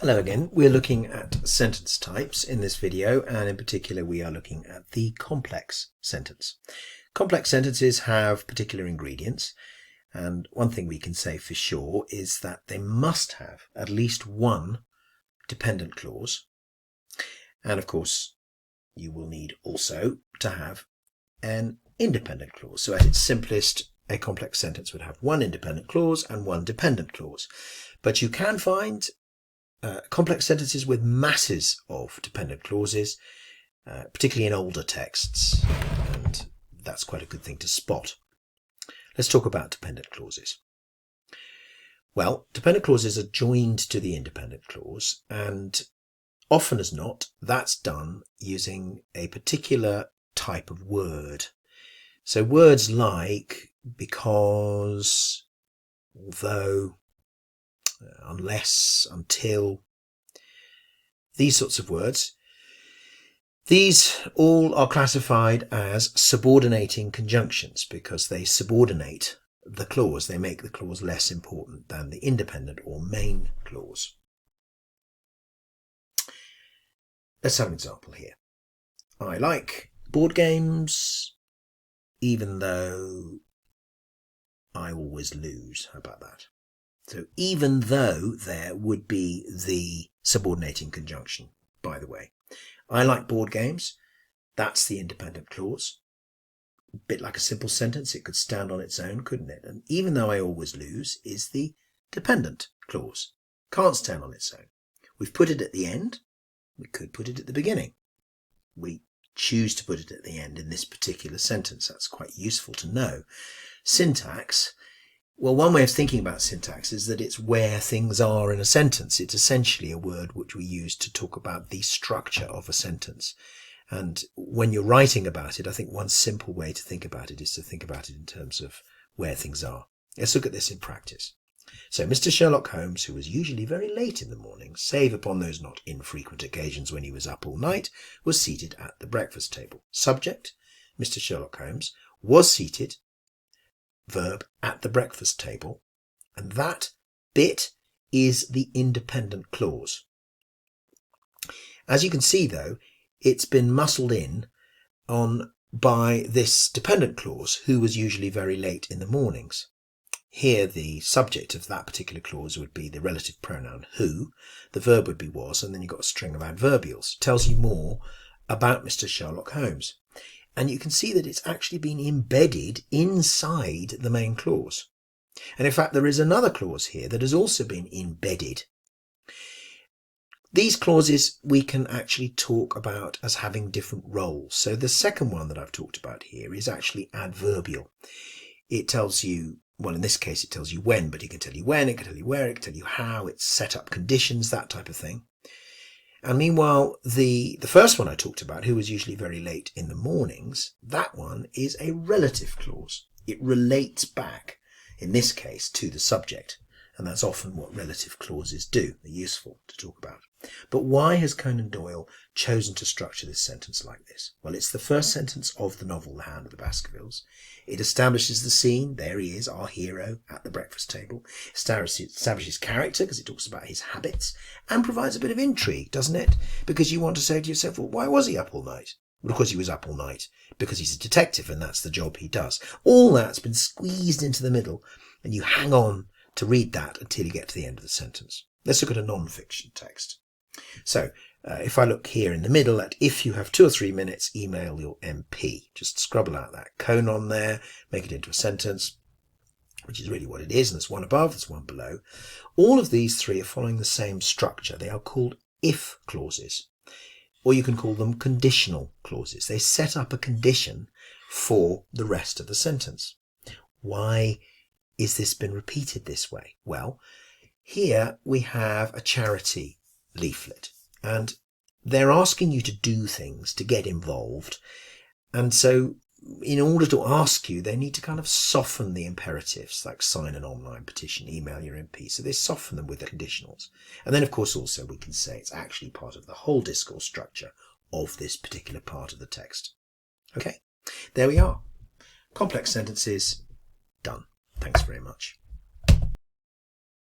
Hello again. We're looking at sentence types in this video, and in particular we are looking at the complex sentence. Complex sentences have particular ingredients, and one thing we can say for sure is that they must have at least one dependent clause, and of course you will need also to have an independent clause. So at its simplest, a complex sentence would have one independent clause and one dependent clause, but you can find complex sentences with masses of dependent clauses, particularly in older texts, and that's quite a good thing to spot. Let's talk about dependent clauses. Well, dependent clauses are joined to the independent clause, and often as not, that's done using a particular type of word. So words like because, although, unless, until, these sorts of words, these all are classified as subordinating conjunctions because they subordinate the clause. They make the clause less important than the independent or main clause. Let's have an example here. I like board games even though I always lose. How about that? So even though there would be the subordinating conjunction, by the way. I like board games. That's the independent clause. A bit like a simple sentence. It could stand on its own, couldn't it? And even though I always lose is the dependent clause. Can't stand on its own. We've put it at the end. We could put it at the beginning. We choose to put it at the end in this particular sentence. That's quite useful to know. Syntax. Well, one way of thinking about syntax is that it's where things are in a sentence. It's essentially a word which we use to talk about the structure of a sentence. And when you're writing about it, I think one simple way to think about it is to think about it in terms of where things are. Let's look at this in practice. So Mr. Sherlock Holmes, who was usually very late in the morning, save upon those not infrequent occasions when he was up all night, was seated at the breakfast table. Subject, Mr. Sherlock Holmes, was seated, verb, at the breakfast table, and that bit is the independent clause. As you can see though, it's been muscled in on by this dependent clause, who was usually very late in the mornings. Here the subject of that particular clause would be the relative pronoun who, the verb would be was, and then you've got a string of adverbials. It tells you more about Mr. Sherlock Holmes. And you can see that it's actually been embedded inside the main clause. And in fact, there is another clause here that has also been embedded. These clauses we can actually talk about as having different roles. So the second one that I've talked about here is actually adverbial. It tells you, well, in this case, it tells you when, but it can tell you when, it can tell you where, it can tell you how, it's set up conditions, that type of thing. And meanwhile, the first one I talked about, who was usually very late in the mornings, that one is a relative clause. It relates back, in this case, to the subject. And that's often what relative clauses do. They're useful to talk about. But why has Conan Doyle chosen to structure this sentence like this? Well, it's the first sentence of the novel, The Hound of the Baskervilles. It establishes the scene. There he is, our hero, at the breakfast table. Establishes character, because it talks about his habits, and provides a bit of intrigue, doesn't it? Because you want to say to yourself, well, why was he up all night? Well, of course he was up all night, because he's a detective, and that's the job he does. All that's been squeezed into the middle, and you hang on to read that until you get to the end of the sentence. Let's look at a non-fiction text. So if I look here in the middle at if you have 2 or 3 minutes, email your MP. Just scrabble out that colon there, make it into a sentence, which is really what it is. And there's one above, there's one below. All of these three are following the same structure. They are called if clauses, or you can call them conditional clauses. They set up a condition for the rest of the sentence. Why is this been repeated this way? Well, here we have a charity leaflet, and they're asking you to do things, to get involved. And so in order to ask you, they need to kind of soften the imperatives, like sign an online petition, email your MP. So they soften them with the conditionals. And then, of course, also we can say it's actually part of the whole discourse structure of this particular part of the text. Okay, there we are. Complex sentences done. Thanks very much.